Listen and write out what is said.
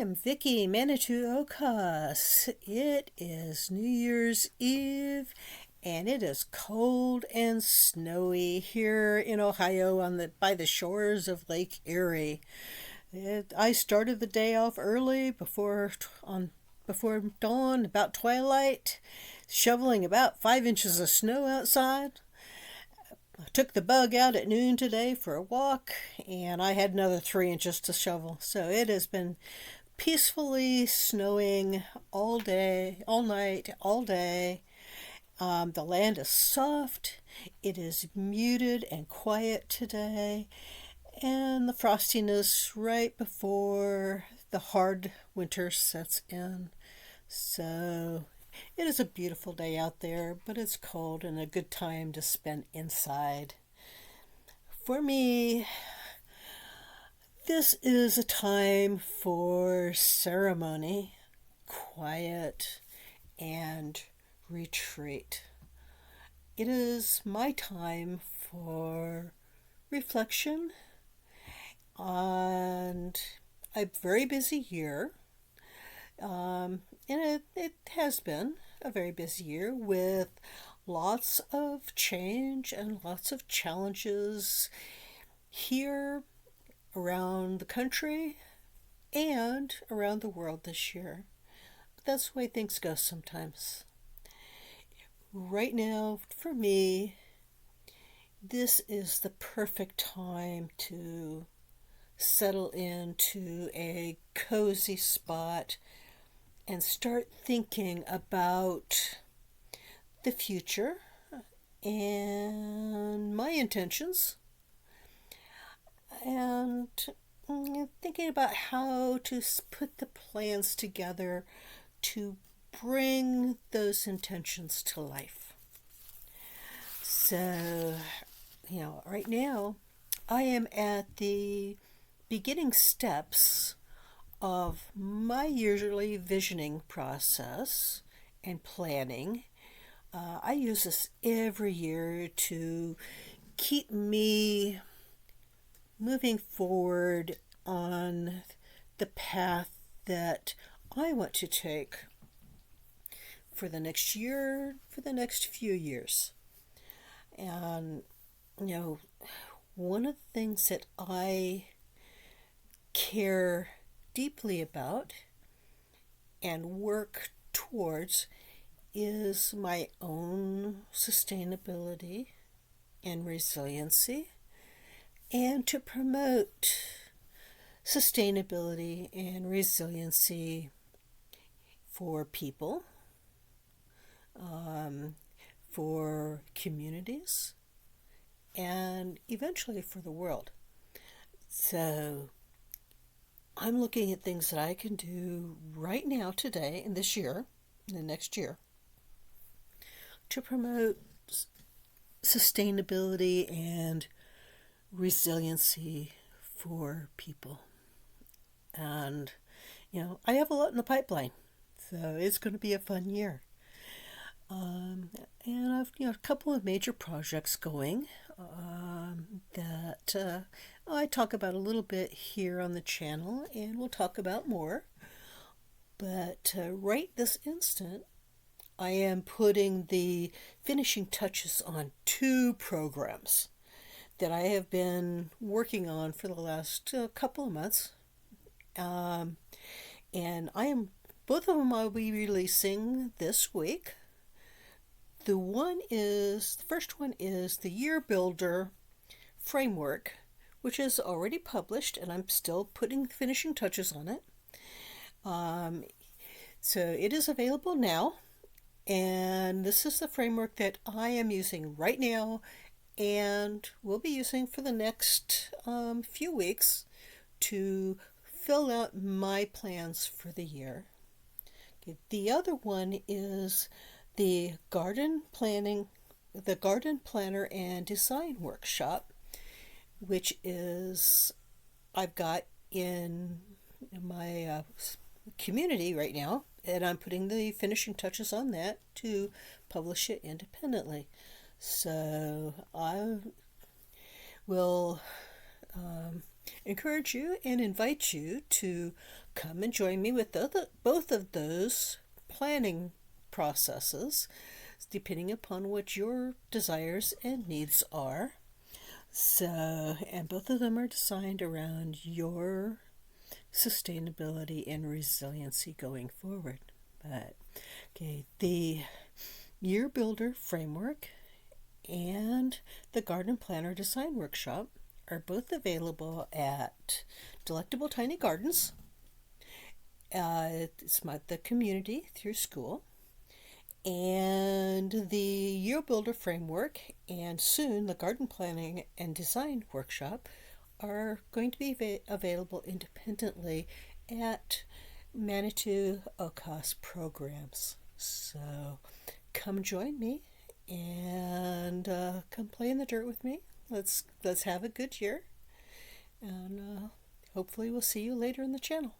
am Vicky Manitu Okahas. It is New Year's Eve and it is cold and snowy here in Ohio by the shores of Lake Erie. I started the day off early before dawn, about twilight, shoveling about 5 inches of snow outside. I took the bug out at noon today for a walk, and I had another 3 inches to shovel. So it has been peacefully snowing all day, all night, all day. The land is soft. It is muted and quiet today, and the frostiness right before the hard winter sets in. So it is a beautiful day out there, but it's cold and a good time to spend inside. For me, this is a time for ceremony, quiet, and retreat. It is my time for reflection, and a very busy year. And it has been a very busy year with lots of change and lots of challenges here around the country and around the world this year. But that's the way things go sometimes. Right now, for me, this is the perfect time to settle into a cozy spot and start thinking about the future and my intentions, and thinking about how to put the plans together to bring those intentions to life. So, right now I am at the beginning steps of my yearly visioning process and planning. I use this every year to keep me moving forward on the path that I want to take for the next year, for the next few years. And, one of the things that I care deeply about and work towards is my own sustainability and resiliency, and to promote sustainability and resiliency for people, for communities, and eventually for the world. So I'm looking at things that I can do right now, today, and this year, and the next year, to promote sustainability and resiliency for people. And, I have a lot in the pipeline, so it's going to be a fun year. And I've, a couple of major projects going that I talk about a little bit here on the channel, and we'll talk about more. But right this instant, I am putting the finishing touches on 2 programs that I have been working on for the last couple of months. And both of them I'll be releasing this week. The first one is the Year Builder framework, which is already published, and I'm still putting finishing touches on it. So it is available now, and this is the framework that I am using right now and will be using for the next few weeks to fill out my plans for the year. Okay, the other one is the Garden Planner and Design Workshop, which I've got in my community right now, and I'm putting the finishing touches on that to publish it independently. So I will encourage you and invite you to come and join me with both of those planning processes, depending upon what your desires and needs are. So, and both of them are designed around your sustainability and resiliency going forward. But, okay, the Year Builder Framework and the Garden Planner Design Workshop are both available at Delectable Tiny Gardens. It's the community through school. And the Year Builder Framework and soon the Garden Planning and Design Workshop are going to be available independently at Manitu Okahas programs. So come join me and come play in the dirt with me. Let's have a good year, and hopefully we'll see you later in the channel.